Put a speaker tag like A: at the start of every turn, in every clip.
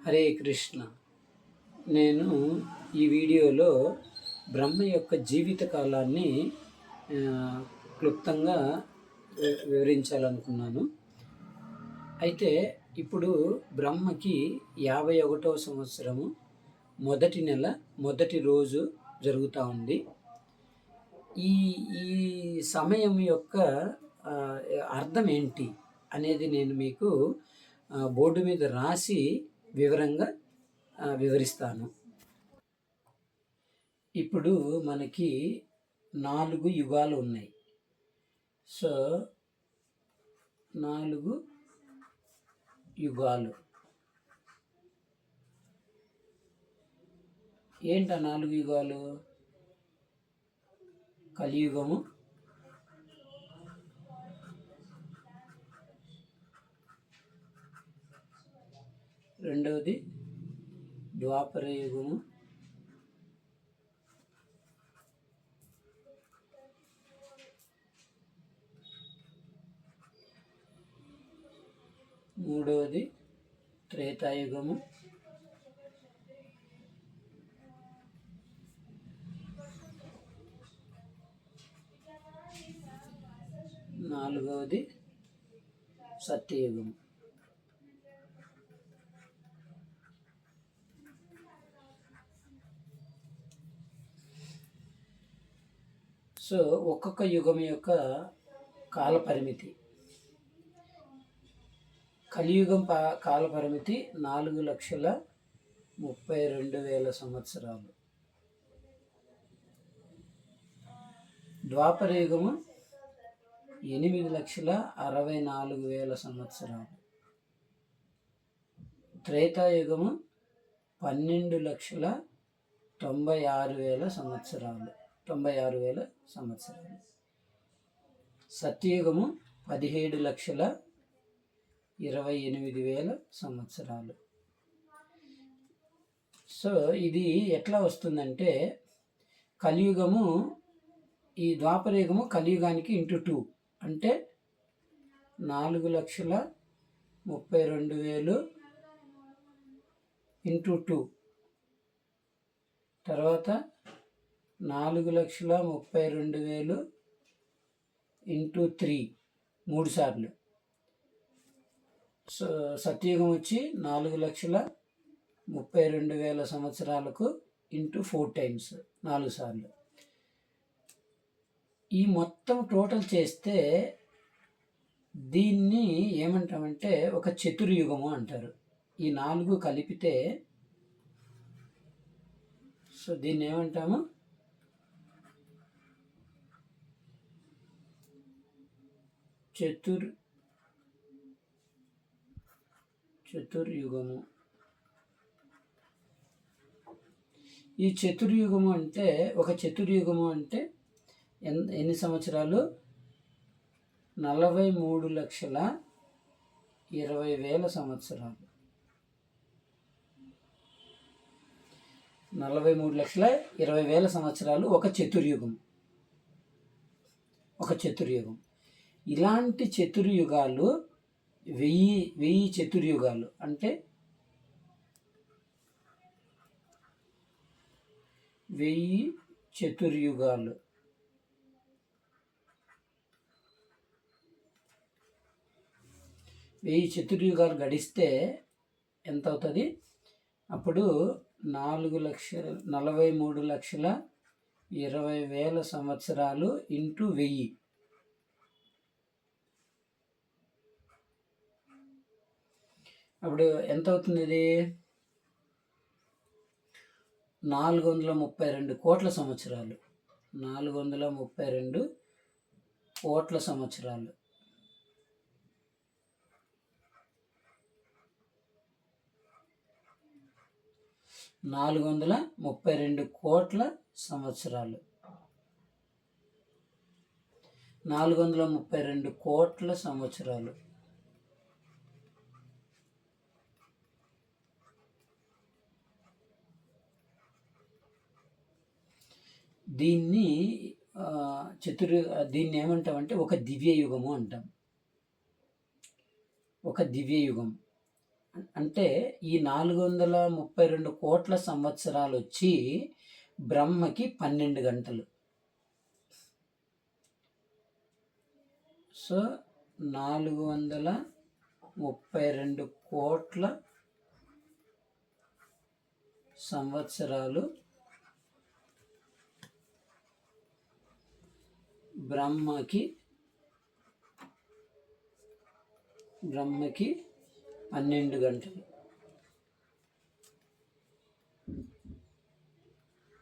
A: హరే కృష్ణ. నేను ఈ వీడియోలో బ్రహ్మ యొక్క జీవిత కాలాన్ని క్లుప్తంగా వివరించాలనుకున్నాను. అయితే ఇప్పుడు బ్రహ్మకి 51వ సంవత్సరము మొదటి నెల మొదటి రోజు జరుగుతూ ఉంది. ఈ ఈ సమయం యొక్క అర్థం ఏంటి అనేది నేను మీకు బోర్డు మీద రాసి వివరంగా వివరిస్తాను. ఇప్పుడు మనకి 4 యుగాలు ఉన్నాయి. సో 4 యుగాలు ఏంటి? 4 యుగాలు: కలియుగము, రెండవది ద్వాపర యుగము, మూడవది త్రేతాయుగము, నాలుగవది సత్యయుగము. సో ఒక్కొక్క యుగం యొక్క కాల పరిమితి. కలియుగం కాల పరిమితి 4,32,000 సంవత్సరాలు. ద్వాపర యుగము 8,64,000 సంవత్సరాలు. త్రేతాయుగము 12,96,000 సంవత్సరాలు. 96,000 సంవత్సరాలు. సత్యయుగము 17,28,000 సంవత్సరాలు. సో ఇది ఎట్లా వస్తుందంటే, కలియుగము, ఈ ద్వాపరయుగము కలియుగానికి ఇంటూ 2 అంటే 4,32,000 ఇంటూ 2, తర్వాత 4,32,000 ఇంటూ 3, 3 సార్లు. సో సత్యయుగం వచ్చి 4,32,000 సంవత్సరాలకు ఇంటూ 4 టైమ్స్, 4 సార్లు. ఈ మొత్తం టోటల్ చేస్తే దీన్ని ఏమంటామంటే ఒక చతుర్యుగము అంటారు. ఈ 4 కలిపితే సో దీన్ని ఏమంటాము? చతుర్యుగము. ఈ చతుర్యుగము అంటే, ఒక చతుర్యుగము అంటే ఎన్ని సంవత్సరాలు? 43,20,000 సంవత్సరాలు. 43,20,000 సంవత్సరాలు ఒక చతుర్యుగం. ఒక చతుర్యుగం. ఇలాంటి చతుర్యుగాలు 1000 చతుర్యుగాలు అంటే 1000 చతుర్యుగాలు. 1000 చతుర్యుగాలు గడిస్తే ఎంత అవుతుంది? అప్పుడు 43,20,000 సంవత్సరాలు ఇంటూ 1000. అప్పుడు ఎంత అవుతుంది? ఇది 432 కోట్ల సంవత్సరాలు. 432 కోట్ల సంవత్సరాలు. 432 కోట్ల సంవత్సరాలు. 432 కోట్ల సంవత్సరాలు. దీన్ని దీన్ని ఏమంటామంటే ఒక దివ్య యుగము అంటాం. ఒక దివ్య యుగం. అంటే ఈ 432 కోట్ల సంవత్సరాలు వచ్చి బ్రహ్మకి 12 గంటలు. సో 432 కోట్ల సంవత్సరాలు బ్రహ్మకి 12 గంటలు.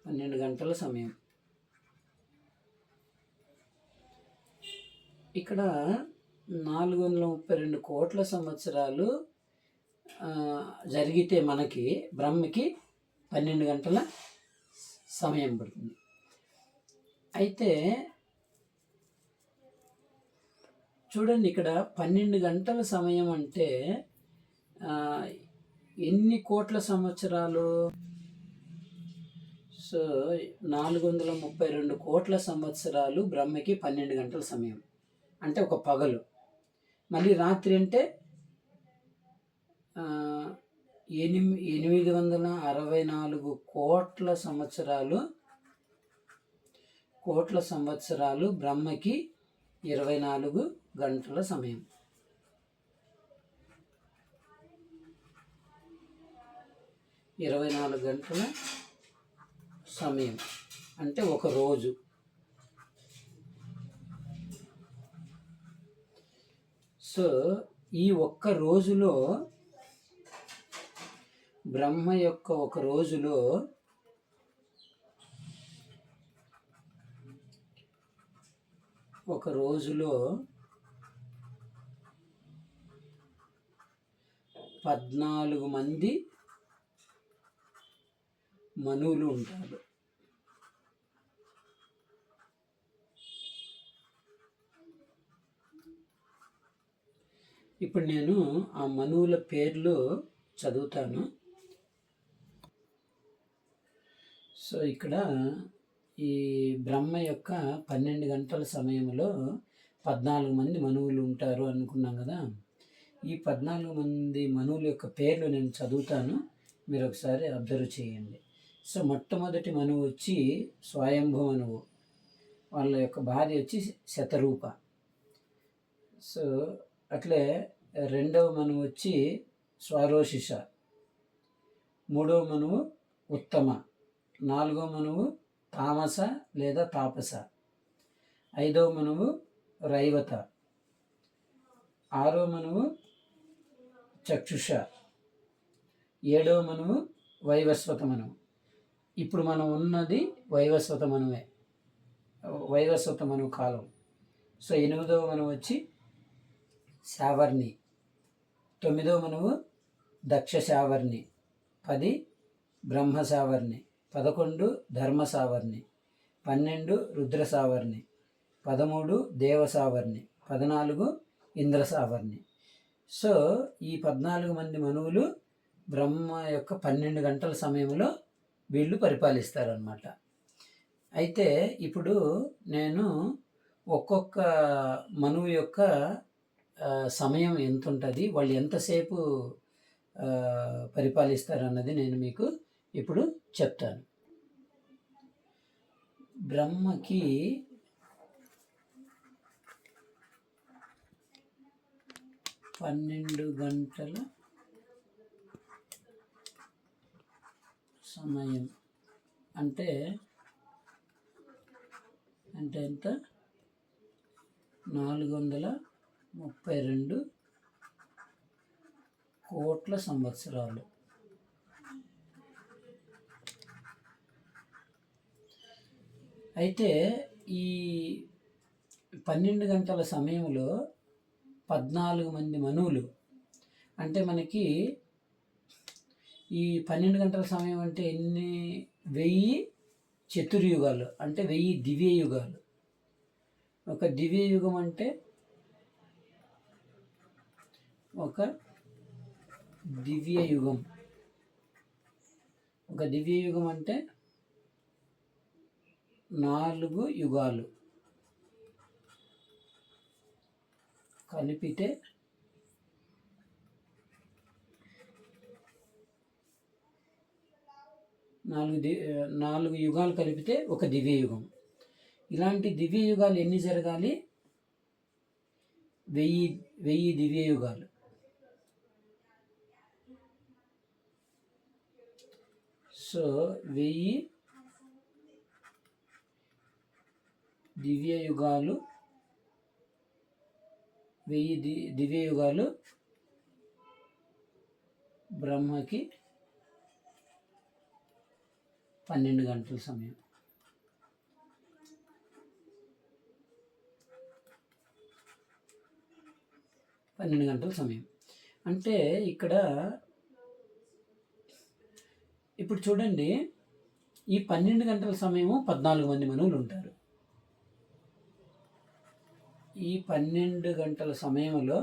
A: 12 గంటల సమయం. ఇక్కడ 432 కోట్ల సంవత్సరాలు జరిగితే మనకి బ్రహ్మకి 12 గంటల సమయం పడుతుంది. అయితే చూడండి, ఇక్కడ 12 గంటల సమయం అంటే ఎన్ని కోట్ల సంవత్సరాలు? సో 432 కోట్ల సంవత్సరాలు బ్రహ్మకి 12 గంటల సమయం అంటే ఒక పగలు. మళ్ళీ రాత్రి అంటే 864 కోట్ల సంవత్సరాలు బ్రహ్మకి 24 గంటల సమయం. గంటల సమయం అంటే ఒక రోజు. సో ఈ ఒక్క రోజులో బ్రహ్మ యొక్క ఒక రోజులో ఒక రోజులో 14 మంది మనువులు ఉంటారు. ఇప్పుడు నేను ఆ మనువుల పేర్లు చదువుతాను. సో ఇక్కడ ఈ బ్రహ్మ యొక్క 12 గంటల సమయంలో 14 మంది మనువులు ఉంటారు అనుకున్నాం కదా. ఈ 14 మంది మనువుల యొక్క పేర్లు నేను చదువుతాను, మీరు ఒకసారి అబ్జర్వ్ చేయండి. సో మొట్టమొదటి మనువు వచ్చి స్వయంభూ మనువు, వాళ్ళ యొక్క భార్య వచ్చి శతరూప. సో అట్లే రెండవ మనువు వచ్చి స్వరోషిష, మూడవ మనువు ఉత్తమ, నాలుగవ మనువు తామస లేదా తాపస, ఐదవ మనువు రైవత, ఆరవ మనువు చక్షుష, ఏడవ మనువు వైవస్వత మనువు. ఇప్పుడు మనం ఉన్నది వైవస్వత మనువే, వైవస్వత మనువు కాలం. సో 8వ మనువు వచ్చి శావర్ణి, 9వ మనువు దక్ష శావర్ణి, 10 బ్రహ్మ శావర్ణి, 11 ధర్మ సావర్ణి, 12 రుద్ర సావర్ణి, 13 దేవ సావర్ణి, 14 ఇంద్ర సావర్ణి. సో ఈ 14 మంది మనువులు బ్రహ్మ యొక్క 12 గంటల సమయంలో వీళ్ళు పరిపాలిస్తారన్నమాట. అయితే ఇప్పుడు నేను ఒక్కొక్క మనువు యొక్క సమయం ఎంత ఉంటుంది, వాళ్ళు ఎంతసేపు పరిపాలిస్తారన్నది నేను మీకు ఇప్పుడు చెప్తాను. బ్రహ్మకి 12 గంటల సమయం అంటే ఎంత? 432 కోట్ల సంవత్సరాలు. అయితే ఈ 12 గంటల సమయంలో 14 మంది మనువులు అంటే మనకి ఈ 12 గంటల సమయం అంటే ఎన్ని? 1000 చతుర్యుగాలు అంటే 1000 దివ్య యుగాలు. ఒక దివ్య యుగం అంటే ఒక దివ్య యుగం అంటే 4 యుగాలు కలిపితే 4 యుగాలు కలిపితే ఒక దివ్య యుగం. ఇలాంటి దివ్య యుగాలు ఎన్ని జరగాలి? 1000 దివ్య యుగాలు. సో 1000 దివ్య యుగాలు, 1000 దివ్య యుగాలు బ్రహ్మకి 12 గంటల సమయం. అంటే ఇక్కడ ఇప్పుడు చూడండి, ఈ 12 గంటల సమయము 14 మంది మనువులు ఉంటారు. ఈ 12 గంటల సమయంలో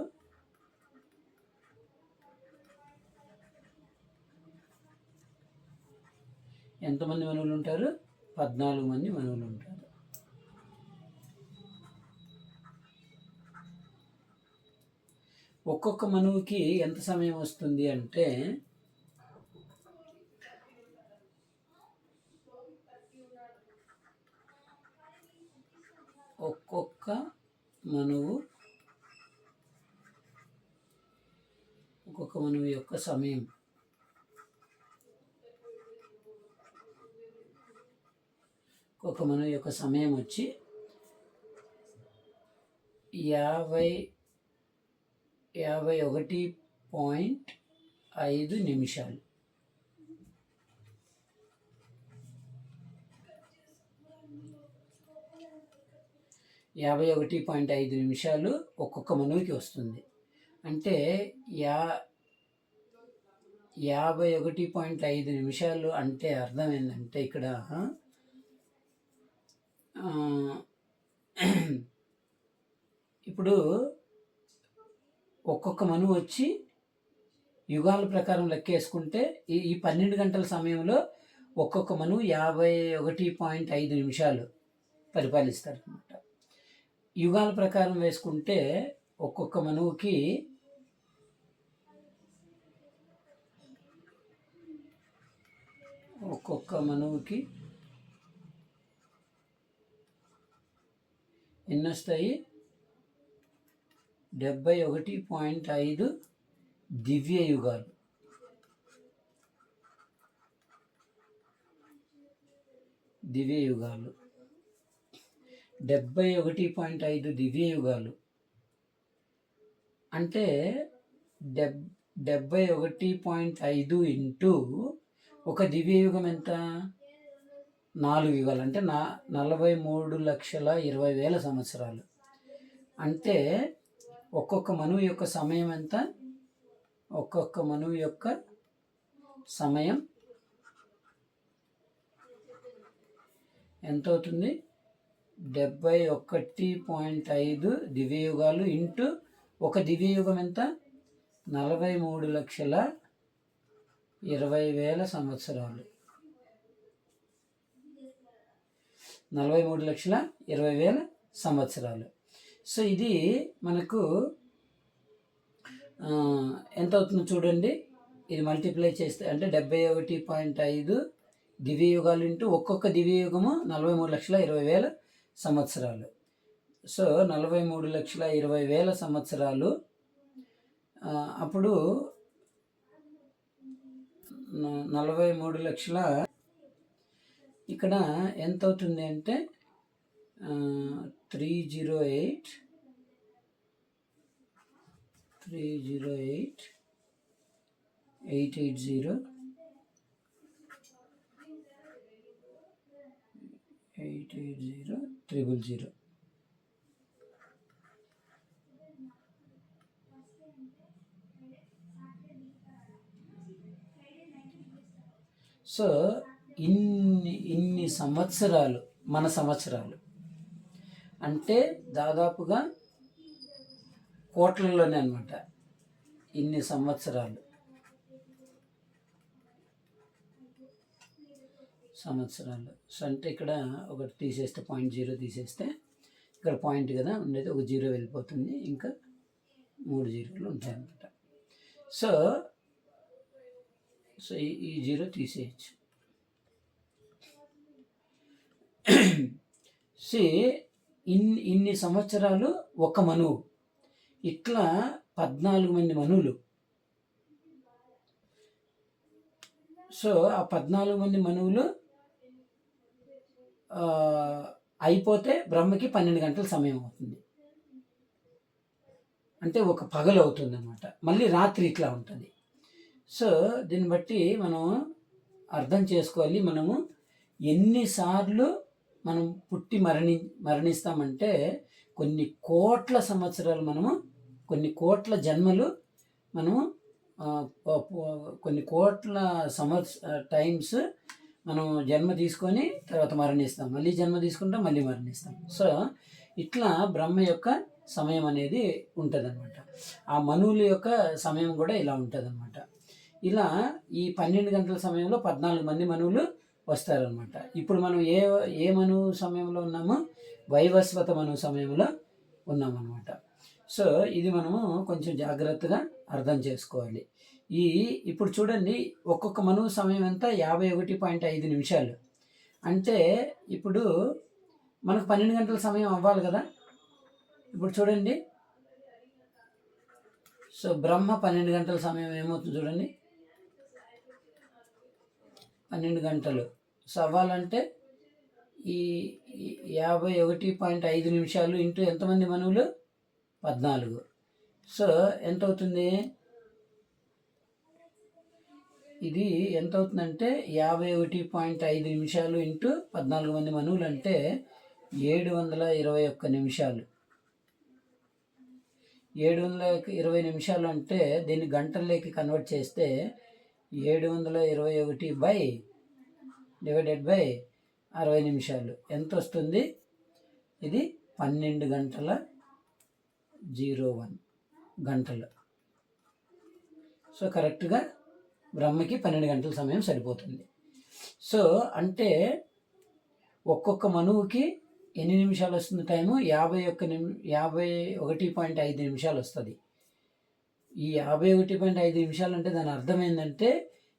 A: ఎంతమంది మనువులు ఉంటారు? 14 మంది మనువులు ఉంటారు. ఒక్కొక్క మనువుకి ఎంత సమయం వస్తుంది అంటే ఒక్కొక్క మనువు యొక్క సమయం ఒక్కొక్క మనువు యొక్క సమయం వచ్చి 51.5 నిమిషాలు. 51.5 నిమిషాలు ఒక్కొక్క మనువుకి వస్తుంది. అంటే 51.5 నిమిషాలు అంటే అర్థం ఏంటంటే ఇక్కడ ఇప్పుడు ఒక్కొక్క మనువు వచ్చి యుగాల ప్రకారం లెక్కేసుకుంటే ఈ 12 గంటల సమయంలో ఒక్కొక్క మనువు 51.5 నిమిషాలు పరిపాలిస్తారు అన్నమాట. యుగాల ప్రకారం వేసుకుంటే ఒక్కొక్క మనువుకి ఎన్ని వస్తాయి? 71.5 దివ్య యుగాలు. దివ్య యుగాలు 71.5 దివ్య యుగాలు అంటే 71.5 ఇంటూ ఒక దివ్య యుగం ఎంత? 4 యుగాలు అంటే 43,20,000 సంవత్సరాలు. అంటే ఒక్కొక్క మనువు యొక్క సమయం ఎంత? ఒక్కొక్క మనువు యొక్క సమయం ఎంత అవుతుంది? 71.5 దివ్య యుగాలు ఇంటూ ఒక దివ్య యుగం ఎంత? 43,20,000 సంవత్సరాలు. 43,20,000 సంవత్సరాలు. సో ఇది మనకు ఎంత అవుతుందో చూడండి. ఇది మల్టిప్లై చేస్తే అంటే 71.5 దివ్య యుగాలు ఇంటూ ఒక్కొక్క దివ్య యుగము 43,20,000 సంవత్సరాలు. సో 43,20,000 సంవత్సరాలు. అప్పుడు 43 లక్షల ఇక్కడ ఎంత అవుతుంది అంటే 308 880 880 000. సో ఇన్ని సంవత్సరాలు మన సంవత్సరాలు అంటే దాదాపుగా కోట్లలోనే అనమాట. ఇన్ని సంవత్సరాలు సో అంటే ఇక్కడ ఒకటి తీసేస్తే 0.0 తీసేస్తే ఇక్కడ పాయింట్ కదా ఉండేది, ఒక 0 వెళ్ళిపోతుంది, ఇంకా 3 జీరోలు ఉంటాయి అన్నమాట. సో ఈ 0 తీసేయచ్చు. సి ఇన్ని సంవత్సరాలు ఒక మనువు, ఇట్లా 14 మంది మనువులు. సో ఆ 14 మంది మనువులు అయిపోతే బ్రహ్మకి 12 గంటల సమయం అవుతుంది. అంటే ఒక పగలు అవుతుంది అన్నమాట. మళ్ళీ రాత్రి ఇట్లా ఉంటుంది. సో దీన్ని బట్టి మనం అర్థం చేసుకోవాలి, మనము ఎన్నిసార్లు మనం పుట్టి మరణిస్తామంటే కొన్ని కోట్ల సంవత్సరాలు, మనము కొన్ని కోట్ల జన్మలు, మనము కొన్ని కోట్ల టైమ్స్ మనం జన్మ తీసుకొని తర్వాత మరణిస్తాం, మళ్ళీ జన్మ తీసుకుంటాం, మళ్ళీ మరణిస్తాం. సో ఇట్లా బ్రహ్మ యొక్క సమయం అనేది ఉంటుంది అనమాట. ఆ మనువుల యొక్క సమయం కూడా ఇలా ఉంటుంది అనమాట. ఇలా ఈ 12 గంటల సమయంలో 14 మంది మనువులు వస్తారనమాట. ఇప్పుడు మనం ఏ మనువు సమయంలో ఉన్నామో వైవస్వత మనువు సమయంలో ఉన్నామన్నమాట. సో ఇది మనము కొంచెం జాగ్రత్తగా అర్థం చేసుకోవాలి. ఇప్పుడు చూడండి, ఒక్కొక్క మనువు సమయం ఎంత, 51.5 నిమిషాలు. అంటే ఇప్పుడు మనకు 12 గంటల సమయం అవ్వాలి కదా. ఇప్పుడు చూడండి, సో బ్రహ్మ 12 గంటల సమయం ఏమవుతుంది చూడండి, 12 గంటలు. సో అవ్వాలంటే ఈ 51.5 నిమిషాలు ఇంటూ ఎంతమంది మనువులు, 14. సో ఎంత అవుతుంది, ఇది ఎంత అవుతుందంటే 51.5 నిమిషాలు ఇంటూ 14 మంది మనువులు అంటే 721 నిమిషాలు. 720 నిమిషాలు అంటే దీన్ని గంటల్లోకి కన్వర్ట్ చేస్తే 721/60 నిమిషాలు ఎంత వస్తుంది, ఇది 12:01 గంటలు. సో కరెక్ట్గా బ్రహ్మకి 12 గంటల సమయం సరిపోతుంది. సో అంటే ఒక్కొక్క మనువుకి ఎన్ని నిమిషాలు వస్తుంది టైము, 51.5 నిమిషాలు వస్తుంది. ఈ 51.5 నిమిషాలు అంటే దాని అర్థం ఏంటంటే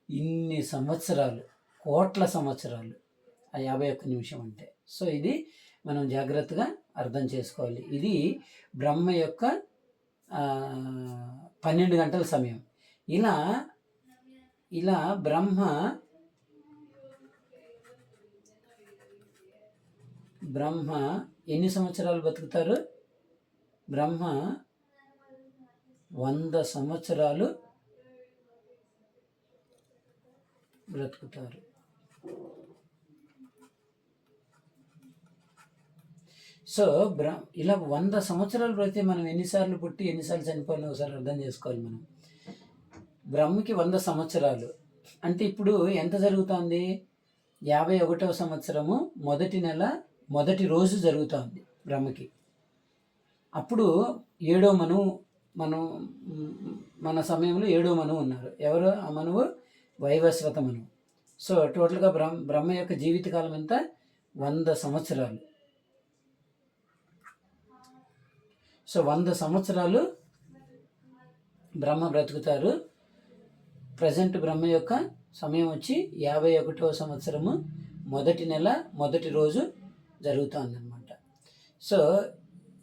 A: ఇన్ని సంవత్సరాలు, కోట్ల సంవత్సరాలు ఆ 51 నిమిషం అంటే. సో ఇది మనం జాగ్రత్తగా అర్థం చేసుకోవాలి. ఇది బ్రహ్మ యొక్క 12 గంటల సమయం. ఇలా బ్రహ్మ ఎన్ని సంవత్సరాలు బతుకుతారు, బ్రహ్మ 100 సంవత్సరాలు బ్రతుకుతారు. సో ఇలా 100 సంవత్సరాలు బ్రతికి మనం ఎన్నిసార్లు పుట్టి ఎన్నిసార్లు చనిపోయినా ఒకసారి అర్థం చేసుకోవాలి. మనం బ్రహ్మకి 100 సంవత్సరాలు అంటే ఇప్పుడు ఎంత జరుగుతుంది, 51వ సంవత్సరము మొదటి నెల మొదటి రోజు జరుగుతుంది బ్రహ్మకి. అప్పుడు 7వ మనువు, మన సమయంలో 7వ మనువు ఉన్నారు. ఎవరు ఆ మనువు, వైవస్వత మనువు. సో టోటల్గా బ్రహ్మ యొక్క జీవితకాలం ఎంత, 100 సంవత్సరాలు. సో 100 సంవత్సరాలు బ్రహ్మ బ్రతుకుతారు. ప్రజెంట్ బ్రహ్మ యొక్క సమయం వచ్చి 51వ సంవత్సరము మొదటి నెల మొదటి రోజు జరుగుతుందన్నమాట. సో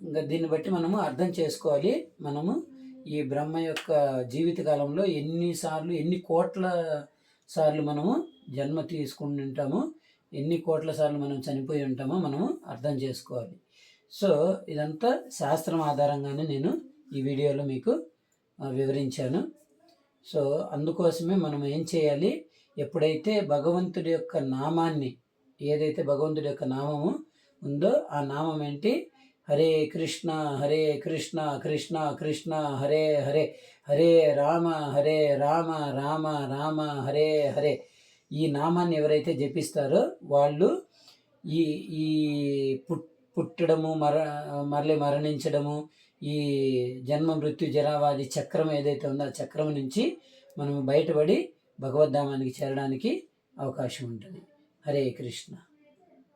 A: ఇంకా దీన్ని బట్టి మనము అర్థం చేసుకోవాలి, మనము ఈ బ్రహ్మ యొక్క జీవితకాలంలో ఎన్ని కోట్ల సార్లు మనము జన్మ తీసుకుని ఉంటామో, ఎన్ని కోట్ల సార్లు మనం చనిపోయి ఉంటామో మనము అర్థం చేసుకోవాలి. సో ఇదంతా శాస్త్రం ఆధారంగానే నేను ఈ వీడియోలో మీకు వివరించాను. సో అందుకోసమే మనం ఏం చేయాలి, ఎప్పుడైతే భగవంతుడి యొక్క నామాన్ని, ఏదైతే భగవంతుడి యొక్క నామము ఉందో ఆ నామం ఏంటి, హరే కృష్ణ కృష్ణ కృష్ణ హరే హరే, హరే రామ రామ రామ హరే హరే, ఈ నామాన్ని ఎవరైతే జపిస్తారో వాళ్ళు ఈ పుట్టడము మరలి మరణించడము, ఈ జన్మ మృత్యు జరావాది చక్రం ఏదైతే ఉందో ఆ చక్రం నుంచి మనం బయటపడి భగవద్ధామానికి చేరడానికి అవకాశం ఉంటుంది. హరే కృష్ణ.